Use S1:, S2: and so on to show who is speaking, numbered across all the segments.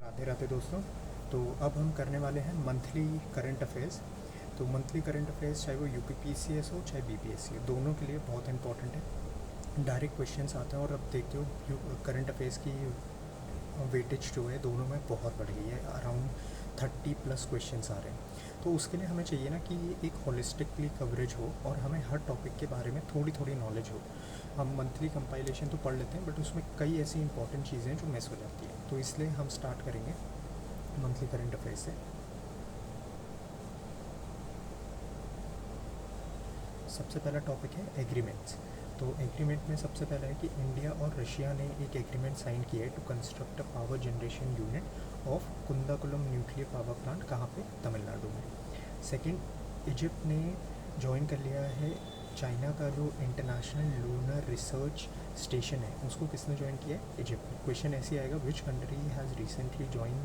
S1: राधे राधे दोस्तों। तो अब हम करने वाले हैं मंथली करंट अफेयर्स। तो मंथली करंट अफेयर्स चाहे वो यूपीपीसीएस हो चाहे बीपीएससी हो, दोनों के लिए बहुत इंपॉर्टेंट है। डायरेक्ट क्वेश्चंस आते हैं और अब देखते हो करंट अफेयर्स की वेटेज जो है दोनों में बहुत बढ़ गई है। अराउंड 30+ क्वेश्चंस आ रहे हैं। तो उसके लिए हमें चाहिए ना कि एक होलिस्टिकली कवरेज हो और हमें हर टॉपिक के बारे में थोड़ी थोड़ी नॉलेज हो। हम मंथली कंपाइलेशन तो पढ़ लेते हैं बट उसमें कई ऐसी इंपॉर्टेंट चीज़ें हैं जो मिस हो जाती हैं। तो इसलिए हम स्टार्ट करेंगे मंथली करंट अफेयर से। सबसे पहला टॉपिक है एग्रीमेंट्स। तो एग्रीमेंट में सबसे पहला है कि इंडिया और रशिया ने एक एग्रीमेंट साइन किया है to construct a power generation unit of Kudankulam nuclear power plant. कहाँ पे? तमिलनाडु में। सेकंड, इजिप्ट ने ज्वाइन कर लिया है चाइना का जो इंटरनेशनल लूनर रिसर्च स्टेशन है, उसको किसने ज्वाइन किया है? इजिप्ट ने। क्वेश्चन ऐसे आएगा, which country has recently join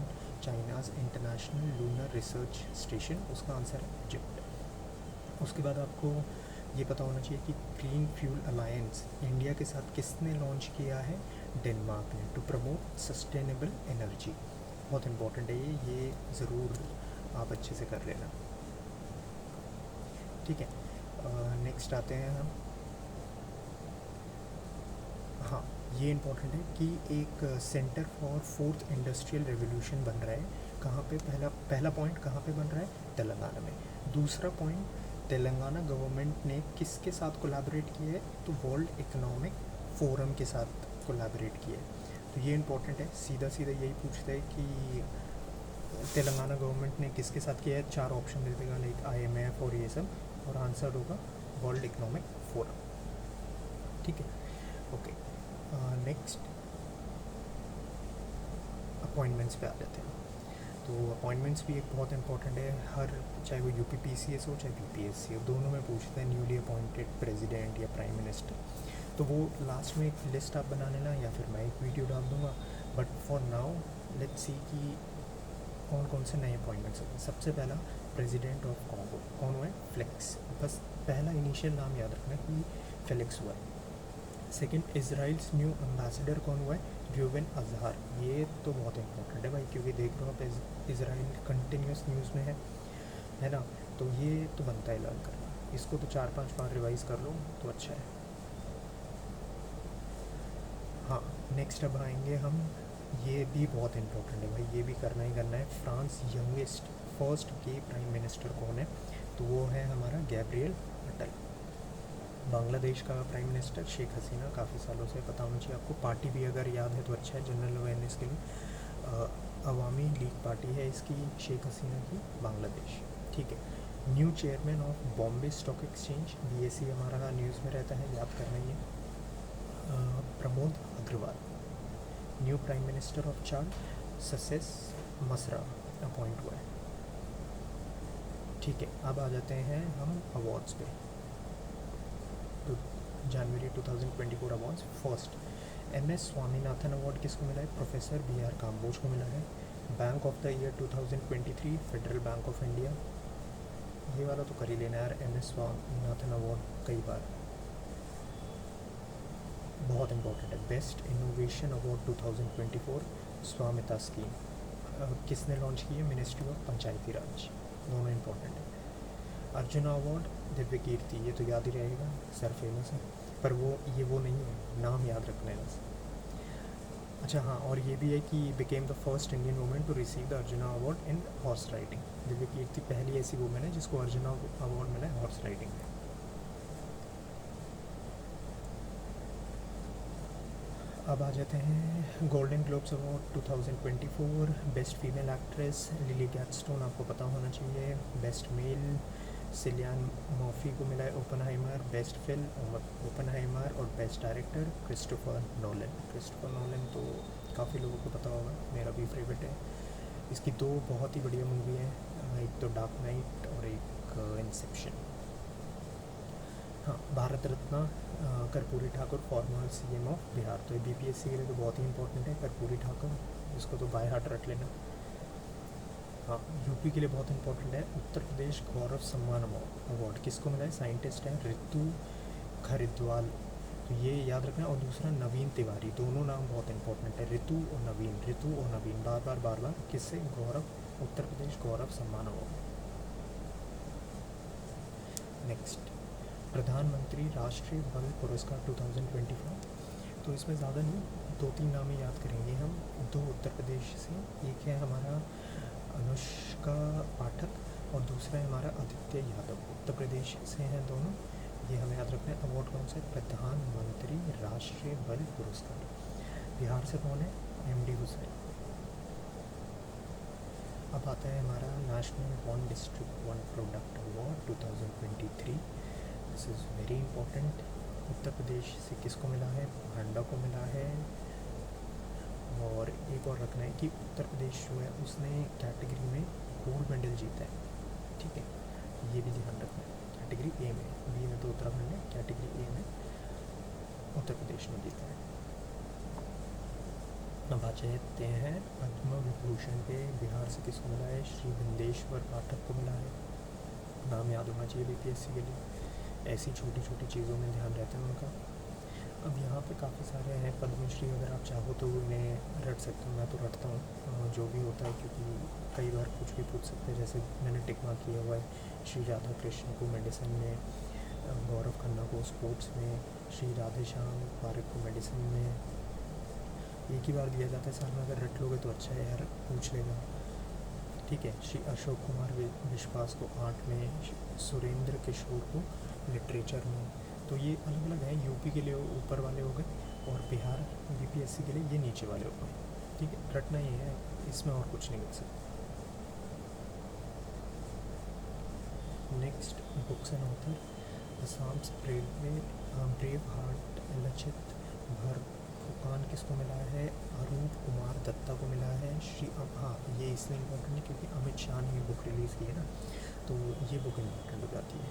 S1: China's international lunar research station? उसका आंसर है इजिप्ट। उसके बाद आपको ये पता होना चाहिए कि ग्रीन फ्यूल अलायंस इंडिया के साथ किसने लॉन्च किया है? डेनमार्क ने, टू प्रमोट सस्टेनेबल एनर्जी। बहुत इंपॉर्टेंट है ये ज़रूर आप अच्छे से कर लेना। ठीक है, नेक्स्ट आते हैं हम। हाँ, ये इम्पोर्टेंट है कि एक centre for fourth industrial revolution बन रहा है। कहाँ पे? पहला पॉइंट कहाँ पे बन रहा है? तेलंगाना में। दूसरा पॉइंट, तेलंगाना गवर्नमेंट ने किसके साथ कोलैबोरेट किया है? तो वर्ल्ड इकोनॉमिक फोरम के साथ कोलैबोरेट किया है। तो ये इम्पोर्टेंट है, सीधा सीधा यही पूछता है कि तेलंगाना गवर्नमेंट ने किसके साथ किया है। 4 ऑप्शन दे देगा, लाइक IMF और ये सब, और आंसर होगा वर्ल्ड इकोनॉमिक फोरम। ठीक है, ओके। नेक्स्ट अपॉइंटमेंट्स पे आ जाते हैं। तो अपॉइंटमेंट्स भी एक बहुत इंपॉर्टेंट है। हर, चाहे वो यूपीपीसीएस हो चाहे बीपीएससी हो, दोनों में पूछते हैं न्यूली अपॉइंटेड प्रेसिडेंट या प्राइम मिनिस्टर। तो वो लास्ट में एक लिस्ट आप बना लेना या फिर मैं एक वीडियो डाल दूँगा। But for now let's see कि कौन कौन से नए अपॉइंटमेंट्स होते हैं। सबसे पहला, प्रेसिडेंट ऑफ कॉन्गो। कौन हुआ है? फ्लेक्स। बस पहला इनिशियल नाम याद रखना कि फेलिक्स हुआ है। सेकंड, इजराइल्स न्यू एम्बेसडर कौन हुआ है? र्यूवेन अजहर। ये तो बहुत इंपॉर्टेंट है भाई, क्योंकि देख रहे हो आप इसराइल कंटिन्यूस न्यूज़ में है ना। तो ये तो बनता है लर्न करना, इसको तो 4-5 बार रिवाइज़ कर लो तो अच्छा है। हाँ, नेक्स्ट अब आएंगे हम, ये भी बहुत इंपॉर्टेंट है भाई, ये भी करना ही करना है। फ्रांस यंगेस्ट फर्स्ट गे प्राइम मिनिस्टर कौन है? तो वो है हमारा गैब्रियल अटल। बांग्लादेश का प्राइम मिनिस्टर शेख हसीना, काफ़ी सालों से पता होना चाहिए आपको। पार्टी भी अगर याद है तो अच्छा है, जनरल अवेयरनेस के लिए। अवामी लीग पार्टी है इसकी, शेख हसीना की, बांग्लादेश। ठीक है। New chairman of Bombay stock exchange, BSE हमारा न्यूज़ में रहता है, याद करना ही है। Pramod Agrawal. New prime minister of Chad, ससेस मसरा अपॉइंट हुआ है। ठीक है, अब आ जाते हैं हम अवार्ड्स पे। तो जनवरी 2024 awards. First, MS Swaminathan award किसको मिला है? प्रोफेसर BR काम्बोज को मिला है। Bank of the year 2023 federal bank of India. ये वाला तो कर ही लेना यार, MS स्वामीनाथन अवार्ड कई बार, बहुत इंपॉर्टेंट है। बेस्ट इनोवेशन अवार्ड 2024 स्वामिता स्कीम, किसने लॉन्च की है? मिनिस्ट्री ऑफ पंचायती राज। दोनों इंपॉर्टेंट है। अर्जुना अवार्ड दिव्य कीर्ति, ये तो याद ही रहेगा, सर फेमस है, पर वो नहीं है, नाम याद रखना है बस। अच्छा हाँ, और ये भी है कि became the first Indian women to receive the Arjuna award in horse riding. Divyakriti पहली ऐसी वुमेन है जिसको अर्जुना अवार्ड मिला है हॉर्स राइडिंग में। अब आ जाते हैं golden globes award 2024। Best female actress Lily Gladstone, आपको पता होना चाहिए। बेस्ट मेल सिलियन मर्फी को मिला है ओपनहाइमर। बेस्ट फिल्म ओपनहाइमर, और best director Christopher Nolan. Christopher Nolan तो काफ़ी लोगों को पता होगा, मेरा भी फेवरेट है। इसकी 2 बहुत ही बढ़िया मूवी हैं, एक तो डार्क नाइट और एक इंसेप्शन। हाँ, Bharat Ratna Karpoori Thakur, former CM of Bihar. तो ये BPSC के लिए तो बहुत ही इंपॉर्टेंट है, कर्पूरी ठाकुर, इसको तो बाय हार्ट रख लेना। हाँ, यूपी के लिए बहुत इंपॉर्टेंट है। उत्तर प्रदेश गौरव सम्मान अवार्ड किसको मिला है? साइंटिस्ट है ऋतु खरिद्वाल। तो ये याद रखना। और दूसरा नवीन तिवारी, दोनों नाम बहुत इंपॉर्टेंट है, ऋतु और नवीन, ऋतु और नवीन, बार बार किससे? गौरव, उत्तर प्रदेश गौरव सम्मान अवार्ड। नेक्स्ट, प्रधानमंत्री राष्ट्रीय बाल पुरस्कार 2024। तो इसमें ज़्यादा नहीं, 2-3 नाम ही याद करेंगे हम। 2 उत्तर प्रदेश से, एक है हमारा अनुष्का पाठक और दूसरा है हमारा आदित्य यादव। उत्तर प्रदेश से हैं दोनों, ये हमें याद रखना है। अवार्ड कौन सा है? प्रधानमंत्री राष्ट्रीय बाल पुरस्कार। बिहार से कौन है? MD हुसैन। अब आता है हमारा national one district one product award 2023। This is very important. Uttar Pradesh से किसको मिला है? भांडा को मिला है। और एक और रखना है कि उत्तर प्रदेश जो है उसने कैटेगरी में गोल्ड मेडल जीता है, ठीक है, ये भी ध्यान रखना है। कैटेगरी A में, B में तो उत्तराखंड है, कैटेगरी A में उत्तर प्रदेश ने जीता है। अब आ जाते हैं पद्म विभूषण पे। बिहार से किसको मिला है? श्री बिंदेश्वर पाठक को मिला है। नाम याद होना चाहिए BPSC के लिए, ऐसी छोटी छोटी चीज़ों में ध्यान रहता है उनका। अब यहाँ पे काफ़ी सारे हैं पद्मश्री, अगर आप चाहो तो इन्हें रट सकते हो, मैं तो रटता हूँ जो भी होता है, क्योंकि कई बार कुछ भी पूछ सकते हैं। जैसे मैंने टिक मार्क किया हुआ है श्री राधा कृष्ण को मेडिसिन में, गौरव खन्ना को स्पोर्ट्स में, श्री राधेश्याम पारिक को मेडिसिन में। एक ही बार दिया जाता है साल में, अगर रट लोगे तो अच्छा है यार, पूछ लेगा, ठीक है। श्री अशोक कुमार विश्वास को आर्ट में, सुरेंद्र किशोर को लिटरेचर में। तो ये अलग अलग है, यूपी के लिए ऊपर वाले हो गए और बिहार BPSC के लिए ये नीचे वाले हो गए, ठीक है। रटना ही है, इसमें और कुछ नहीं कर सकते। Next, books and author. Assam's brave heart Lachit Barphukan किसको मिला है? अरूप कुमार दत्ता को मिला है। हाँ, ये इसलिए इम्पोर्टेंट है क्योंकि अमित शाह ने ये बुक रिलीज़ की है ना, तो ये बुक इम्पोर्टेंट हो जाती है।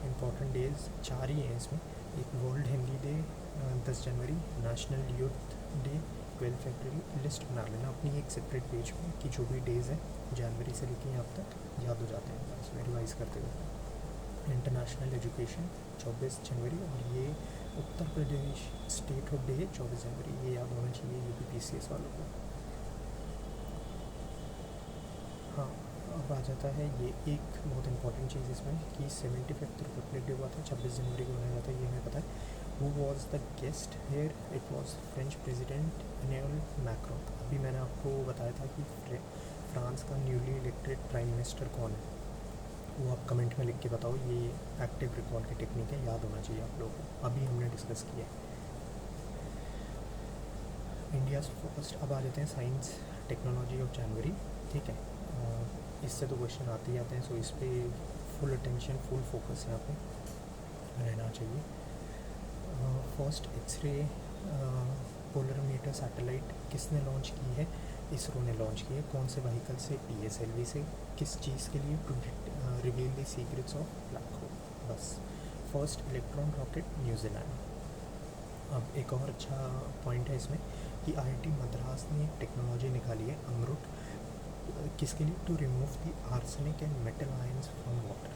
S1: इम्पॉर्टेंट डेज 4 ही हैं इसमें। एक वर्ल्ड हिंदी डे 10 जनवरी, नेशनल यूथ डे 12 फरवरी। लिस्ट बना लेना अपनी एक सेपरेट पेज में कि जो भी डेज़ हैं जनवरी से लेके यहाँ तक याद हो जाते हैं, बस रिवाइज करते हुए। इंटरनेशनल एजुकेशन 24 जनवरी, और ये Uttar Pradesh state of day है 24 जनवरी, ये याद होना चाहिए UPPCS वालों को। हाँ, अब आ जाता है ये एक बहुत इंपॉर्टेंट चीज़ इसमें कि 75th रिपब्लिक डे हुआ था 26 जनवरी को मनाया जाता है, ये हमें पता है। Who was the guest here? It was French president Emmanuel Macron. अभी मैंने आपको बताया था कि फ्रांस का न्यूली इलेक्टेड प्राइम मिनिस्टर कौन है, वो आप कमेंट में लिख के बताओ। ये एक्टिव रिकॉल की टेक्निक है, याद होना चाहिए आप लोगों को, अभी हमने डिस्कस किया है। India's first. अब आ जाते हैं साइंस टेक्नोलॉजी ऑफ जनवरी, ठीक है। इससे तो क्वेश्चन आते ही आते हैं, सो इस पर फुल अटेंशन, फुल फोकस यहाँ पे रहना चाहिए। फर्स्ट एक्सरे पोलरोमीटर सैटेलाइट किसने लॉन्च की है? इसरो ने लॉन्च की है। कौन से व्हीकल से? PSLV से। किस चीज़ के लिए? To reveal the secrets of black hole, बस। First electron rocket New Zealand. अब एक और अच्छा पॉइंट है इसमें कि IIT मद्रास ने एक टेक्नोलॉजी निकाली है अमृत, किसके लिए? To remove the arsenic and metal ions from water.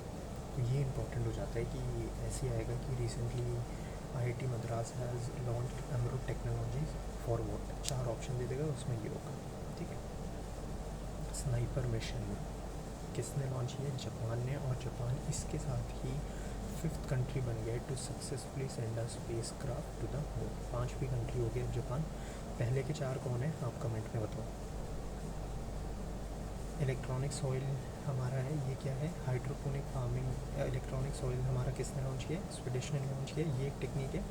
S1: तो ये इंपॉर्टेंट हो जाता है कि ऐसे आएगा कि recently IIT Madras has launch Amrit technology for water. 4 option दे देगा, उसमें ये होगा, ठीक है। स्नाइपर मिशन किसने लॉन्च किया? जापान ने, और जापान इसके साथ ही 5th कंट्री बन गया to successfully send a space craft to the moon. 5वीं कंट्री हो गया जापान। पहले के 4 कौन है? आप कमेंट में बताओ। इलेक्ट्रॉनिक सॉइल हमारा है, ये क्या है? Hydroponic farming. इलेक्ट्रॉनिक सॉइल हमारा किसने लॉन्च किया? स्वीडिश ने लॉन्च किया। ये एक टेक्निक है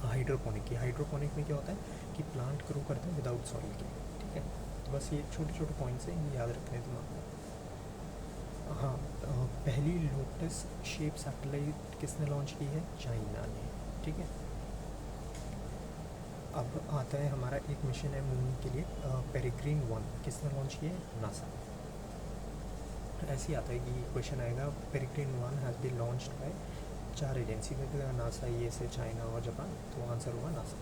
S1: हाइड्रोपोनिक की। हाइड्रोपोनिक में क्या होता है कि प्लांट ग्रो करते हैं विदाउट सॉइल के, ठीक है। तो बस ये छोटे छोटे पॉइंट्स हैं, ये याद रखने हैं दिमाग में। हाँ, पहली लोटस शेप सैटेलाइट किसने लॉन्च की है? चाइना ने, ठीक है। अब आता है हमारा एक मिशन है मून के लिए, पेरिग्रीन 1 किसने लॉन्च किया है? नासा। ऐसे ही आता है कि क्वेश्चन आएगा peregrine 1 has been launched by 4 agency में, नासा, USA, चाइना और जापान, तो आंसर होगा नासा।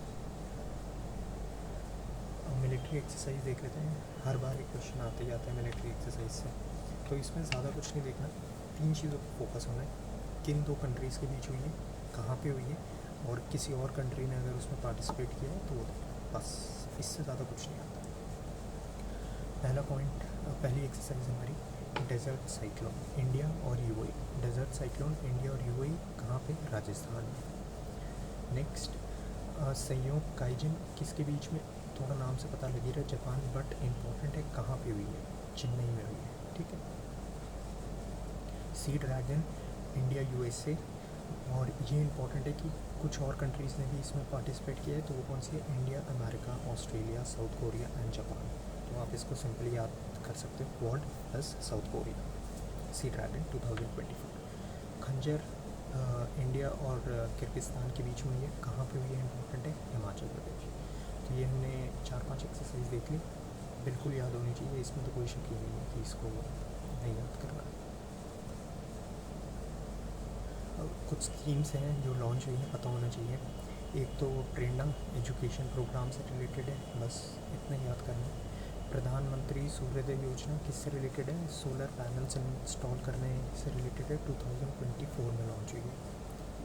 S1: मिलिट्री एक्सरसाइज देख लेते हैं, हर बार एक क्वेश्चन आते ही आता है मिलिट्री एक्सरसाइज से। तो इसमें ज़्यादा कुछ नहीं देखना, 3 चीज़ों पर फोकस होना है, किन 2 कंट्रीज़ के बीच हुई है, कहाँ पे हुई है, और किसी और कंट्री ने अगर उसमें पार्टिसिपेट किया है तो वो देखना, बस इससे ज़्यादा कुछ नहीं आता। पहला पॉइंट, पहली एक्सरसाइज हमारी, डेजर्ट साइक्लोन इंडिया और यूएई। डेजर्ट साइक्लोन इंडिया और यूएई कहाँ पे? राजस्थान में। नेक्स्ट, संयोग काइजिन किसके बीच में? थोड़ा नाम से पता लगी रहा है, जापान, बट इम्पोर्टेंट है कहाँ पे हुई है? चेन्नई में हुई है, ठीक है। सी ड्रैगन इंडिया यूएसए, और ये इम्पोर्टेंट है कि कुछ और कंट्रीज़ ने भी इसमें पार्टिसिपेट किया है, तो वो कौन सी है? India, America, Australia, south Korea and Japan. तो आप इसको सिंपली याद कर सकते हो, quad plus south Korea. Sea dragon 2024। खंजर इंडिया और किर्गिस्तान के बीच में, ये कहाँ पे हुई है? इम्पोर्टेंट है, हिमाचल प्रदेश। तो ये हमने 4-5 एक्सरसाइज देख ली, बिल्कुल याद होनी चाहिए, इसमें तो कोई शक ही नहीं है कि इसको नहीं याद करना। कुछ स्कीम्स हैं जो लॉन्च हुई हैं, पता होना चाहिए। एक तो प्रेरणा एजुकेशन प्रोग्राम से रिलेटेड है, बस इतना याद करना है। प्रधानमंत्री सूर्योदय योजना किससे रिलेटेड है? सोलर पैनल्स इंस्टॉल करने से रिलेटेड है, 2024 में लॉन्च हुई है।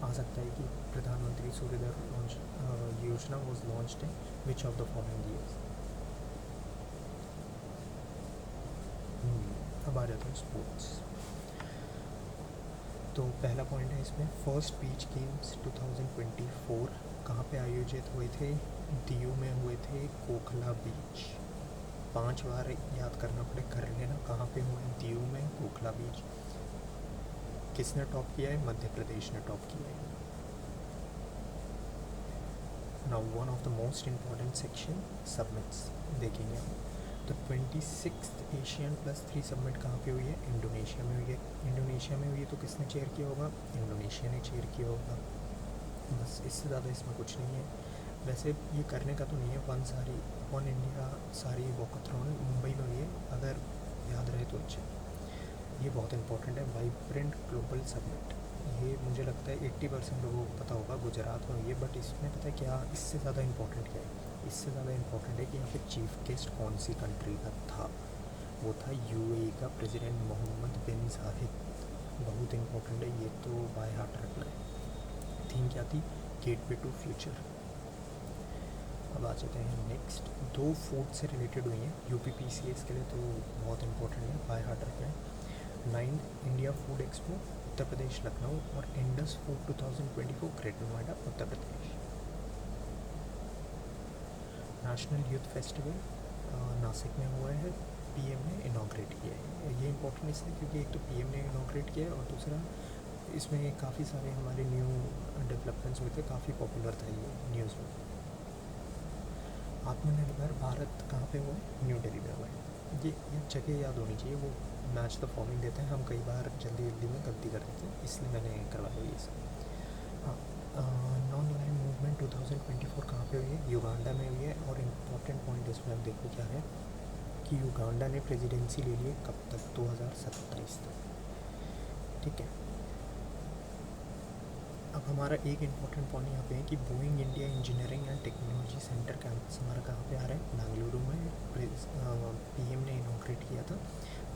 S1: आ सकता है कि प्रधानमंत्री सूर्योदय योजना was launched in which of the following years. अब आ जाता है स्पोर्ट्स। तो पहला पॉइंट है इसमें, फर्स्ट बीच गेम्स 2024 कहाँ पे आयोजित हुए थे? दीव में हुए थे, कोखला बीच। 5 बार याद करना पड़े, कर लेना, कहाँ पे हुए? दीव में, कोखला बीच। किसने टॉप किया है? मध्य प्रदेश ने टॉप किया है। Now one of the most important section, submits देखेंगे हम। तो 26th एशियन +3 सबमिट कहाँ पे हुई है? इंडोनेशिया में हुई है। इंडोनेशिया में हुई है तो किसने चेयर किया होगा? इंडोनेशिया ने चेयर किया होगा। बस इससे ज़्यादा इसमें कुछ नहीं है। वैसे ये करने का तो नहीं है, वन इंडिया सारी वॉकथ्रॉन मुंबई में हुई है, अगर याद रहे तो अच्छा। ये बहुत इंपॉर्टेंट है, वाइब्रेंट ग्लोबल समिट। ये मुझे लगता है 80% लोगों को पता होगा, गुजरात में हुई है, बट इसमें पता है क्या इससे ज़्यादा इंपॉर्टेंट क्या है? इससे ज़्यादा इम्पोर्टेंट है कि यहाँ पे चीफ गेस्ट कौन सी कंट्री का था? वो था यूएई का प्रेसिडेंट मोहम्मद बिन जायद। बहुत इम्पोर्टेंट है, ये तो बाय हार्ट रखना है। थीम क्या थी? Gateway to future. अब आ जाते हैं नेक्स्ट, 2 फूड से रिलेटेड हुई हैं यूपीपीसीएस के लिए, तो बहुत इंपॉर्टेंट है, बाय हार्ट रखना है। 9 India food expo Uttar Pradesh Lucknow, और Indus food 2024 greater Noida Uttar Pradesh. National youth festival Nashik में हुआ है, पीएम ने इनॉग्रेट किया है। ये इंपॉर्टेंट इसलिए क्योंकि एक तो पीएम ने इनॉग्रेट किया है, और दूसरा इसमें काफ़ी सारे हमारे न्यू डेवलपमेंट्स हुए थे, काफ़ी पॉपुलर था ये न्यूज़ में। आत्मनिर्भर भारत कहाँ पे हुआ है? न्यू दिल्ली में हुआ है। ये जगह याद होनी चाहिए, वो मैच द फॉलोइंग देते हैं, हम कई बार जल्दी में गलती कर देते हैं, इसलिए मैंने करवाया ये सब। हाँ, नॉन अलाइन्ड मूवमेंट 2024 कहाँ पे हुई है? युगांडा में हुई है, और इम्पोर्टेंट पॉइंट इसमें आप देखो क्या है कि युगांडा ने प्रेसिडेंसी ले ली है कब तक? 2027 तक, ठीक है। अब हमारा एक इम्पॉर्टेंट पॉइंट यहाँ पे है कि Boeing India engineering and technology centre campus हमारा कहाँ पे आ रहा है? बेंगलुरु में। पीएम ने इनॉग्रेट किया था,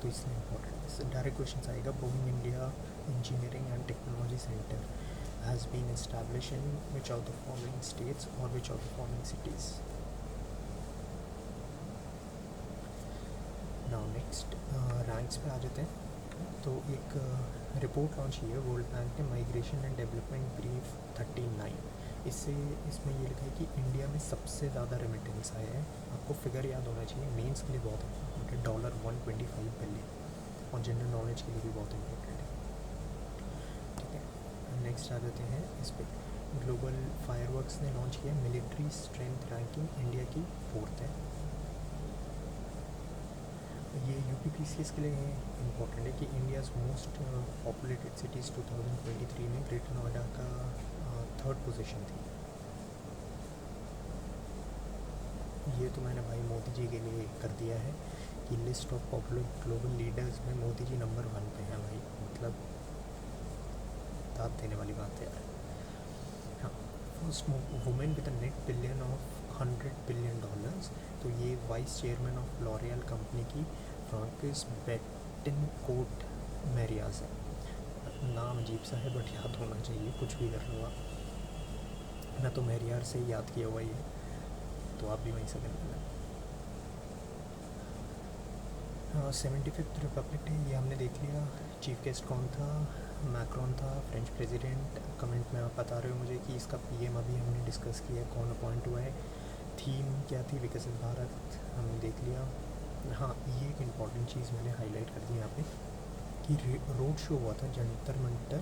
S1: तो इसलिए इम्पोर्टेंट डायरेक्ट क्वेश्चन आएगा। Boeing India engineering and technology centre has been established in which of the following states or which of the following cities? Now next ranks पे आ जाते हैं। तो एक रिपोर्ट लॉन्च की है वर्ल्ड बैंक ने, migration and development brief 39। इसमें ये लिखा है कि इंडिया में सबसे ज़्यादा रेमिटेंस आया है। आपको फिगर याद होना चाहिए, मेंस के लिए बहुत इंपॉर्टेंट है, $125 बिलियन, और जनरल नॉलेज के लिए भी बहुत इंपॉर्टेंट है, ठीक है। नेक्स्ट आ जाते हैं इस पर, ग्लोबल फायरवर्क्स ने लॉन्च किया मिलिट्री स्ट्रेंथ रैंकिंग, इंडिया की 4th है। ये यूपीपीसीएस के लिए इम्पोर्टेंट है कि इंडियाज़ मोस्ट पॉपुलेटेड सिटीज़ 2023 में ग्रेटर नोएडा का 3rd पोजीशन थी। ये तो मैंने भाई मोदी जी के लिए कर दिया है कि list of popular global leaders में मोदी जी नंबर 1 पे हैं भाई, मतलब दाद देने वाली बात है यार। हाँ, first women with a net billion of $100 billion, तो ये vice chairman of L'Oréal company की फ्रांसिस मार्टिन कोट मैरियाज है। नाम अजीब सा है बट याद होना चाहिए, कुछ भी कर लो आप। मैं तो मैरियार से ही याद किया हुआ ही है, तो आप भी वहीं से कर लेना। 75th रिपब्लिक डे ये हमने देख लिया। चीफ गेस्ट कौन था? मैक्रोन था, फ्रेंच प्रेसिडेंट। कमेंट में आप बता रहे हो मुझे कि इसका पीएम अभी हमने डिस्कस किया, कौन अपॉइंट हुआ है। थीम क्या थी? विकसित भारत, हमने देख लिया। हाँ, ये एक इम्पॉर्टेंट चीज़ मैंने हाईलाइट कर दी यहाँ पे कि रोड शो हुआ था जंतर मंतर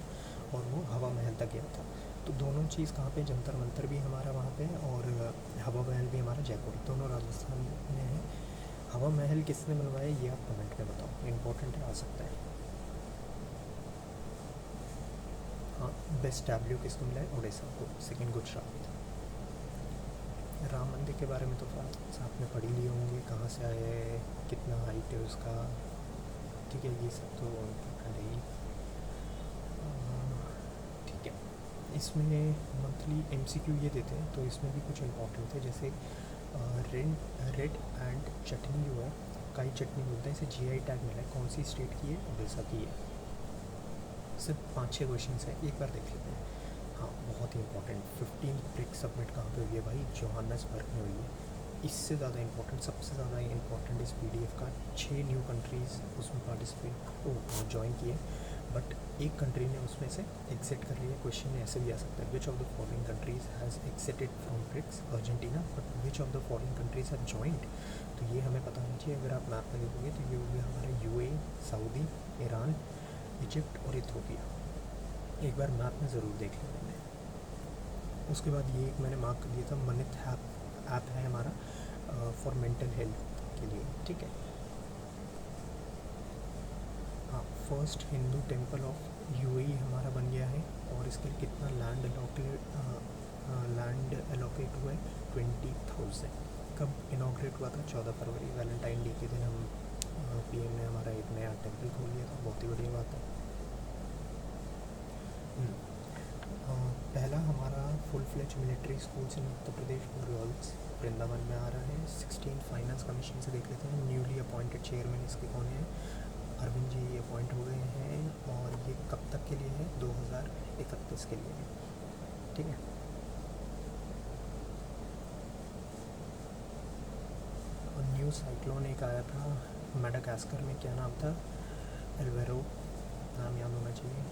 S1: और वो हवा महल तक गया था। तो दोनों चीज़ कहाँ पे? जंतर मंतर भी हमारा वहाँ पे और हवा महल भी हमारा जयपुर, दोनों राजस्थान में है। हवा महल किसने बनवाया ये आप कमेंट में बताओ, इम्पोर्टेंट आ सकता है। हाँ, बेस्ट डब्ल्यू किसको मिला है? उड़ीसा को। सेकंड गुजरात। राम मंदिर के बारे में तो आपने पढ़ ही लिए होंगे, कहाँ से आया है, कितना हाइट है उसका, ठीक है, ये सब तो इम्पोर्टेंट है ही। ठीक है, इसमें मंथली एमसीक्यू ये देते हैं, तो इसमें भी कुछ इम्पोर्टेंट थे, जैसे रेड एंड चटनी जो है, काई चटनी बोलते हैं, इसे जीआई टैग मिला है, कौन सी स्टेट की है? उड़ीसा की है। सिर्फ 5-6 क्वेश्चन है, एक बार देख लेते हैं। हाँ, बहुत ही इंपॉर्टेंट, 15 ब्रिक सबमिट कहाँ पे हुई है भाई? जोहान्सबर्ग में हुई है। इससे ज़्यादा इंपॉर्टेंट, सबसे ज़्यादा इंपॉर्टेंट इस पीडीएफ का 6 न्यू कंट्रीज़ उसमें पार्टिसिपेट ज्वाइन किए, बट एक कंट्री ने उसमें से एग्जिट कर लिया। क्वेश्चन ऐसे भी आ सकता है, which of the following countries has exited from BRICS? Argentina, but which of the following countries have joined? तो ये हमें पता होना चाहिए। अगर आप मैप में देखोगे तो ये हो गया हमारा यूएई, सऊदी, ईरान, इजिप्ट और इथोपिया। एक बार मैप में ज़रूर देख लेना मैंने। उसके बाद ये एक मैंने मार्क कर दिया था, मनित ऐप है हमारा फॉर मेंटल हेल्थ के लिए, ठीक है। हाँ, first Hindu temple of UAE हमारा बन गया है, और इसके लिए कितना लैंड एलोकेट हुआ है? 20,000। कब इनॉग्रेट हुआ था? 14 फरवरी, वैलेंटाइन डे के दिन हम पीएम ने हमारा एक नया टेम्पल खोल लिया था, बहुत ही बढ़िया बात है। पहला हमारा full fledge military schools in Uttar Pradesh girls Vrindavan में आ रहा है। 16 फाइनेंस कमीशन से देख लेते हैं, न्यूली अपॉइंटेड चेयरमैन इसके कौन है? अरविंद जी अपॉइंट हो गए हैं, और ये कब तक के लिए है? 2031 के लिए है, ठीक है। और न्यू साइक्लोन एक आया था मेडागास्कर में, क्या नाम था? एल्वेरो, नाम याद होना चाहिए।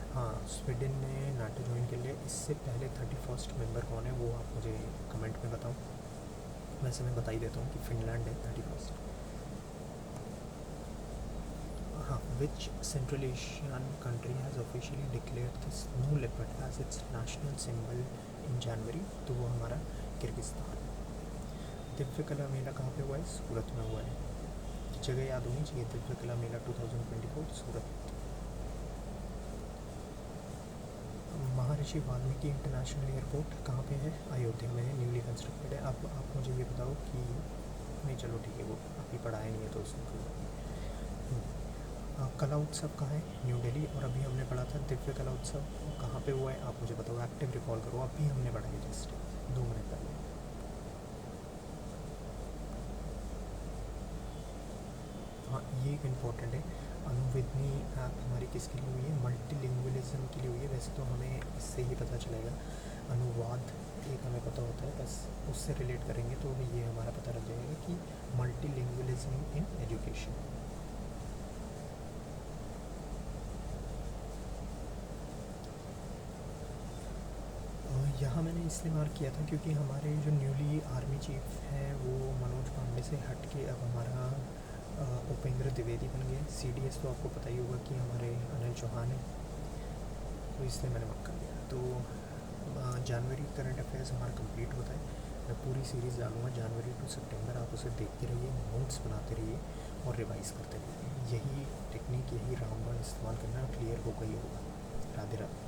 S1: हाँ, स्वीडन ने नाटो ज्वाइन कर लिया। इससे पहले 31st मेंबर कौन है वो आप मुझे कमेंट में बताओ। वैसे मैं बता ही देता हूँ कि फिनलैंड है 31st। हाँ, which central Asian country has officially declared the snow leopard as its national symbol in January? तो वो हमारा किर्गिस्तान। दिव्य कला मेला कहाँ पे हुआ है? सूरत में हुआ है। जगह याद होनी चाहिए, दिव्य कला मेला 2024 सूरत। महर्षि वाल्मीकि इंटरनेशनल एयरपोर्ट कहाँ पे है? अयोध्या में है, न्यूली कंस्ट्रक्टेड है। अब आप मुझे ये बताओ कि नहीं, चलो ठीक है, वो अभी पढ़ाया नहीं है तो उसमें कला उत्सव कहाँ है? न्यू दिल्ली। और अभी हमने पढ़ा था दिव्य कला उत्सव कहाँ पे हुआ है? आप मुझे बताओ, एक्टिव रिकॉल करो, अभी हमने पढ़ा है जस्ट 2 मिनट पहले। हाँ, ये एक इम्पॉर्टेंट है। अनुविदनी ऐप हमारी किसके लिए हुई है? मल्टीलिंगुअलिज्म के लिए हुई है। वैसे तो हमें इससे ही पता चलेगा, अनुवाद एक हमें पता होता है, बस उससे रिलेट करेंगे तो ये हमारा पता लग जाएगा कि मल्टीलिंगुअलिज्म इन एजुकेशन। यहाँ मैंने इसलिए मार्क किया था क्योंकि हमारे जो न्यूली आर्मी चीफ हैं वो मनोज पांडे से हट के अब हमारा उपेंद्र द्विवेदी बन गए। सीडीएस तो आपको पता ही होगा कि हमारे अनिल चौहान है, तो इसलिए मैंने मार्क कर लिया। तो जनवरी करंट अफेयर्स हमारा कंप्लीट होता है। मैं पूरी सीरीज़ डालूँगा जनवरी टू सितंबर, आप उसे देखते रहिए, नोट्स बनाते रहिए और रिवाइज़ करते रहिए। यही टेक्निक, यही रामबाण इस्तेमाल करना, क्लियर होगा ही होगा। राधे राधे।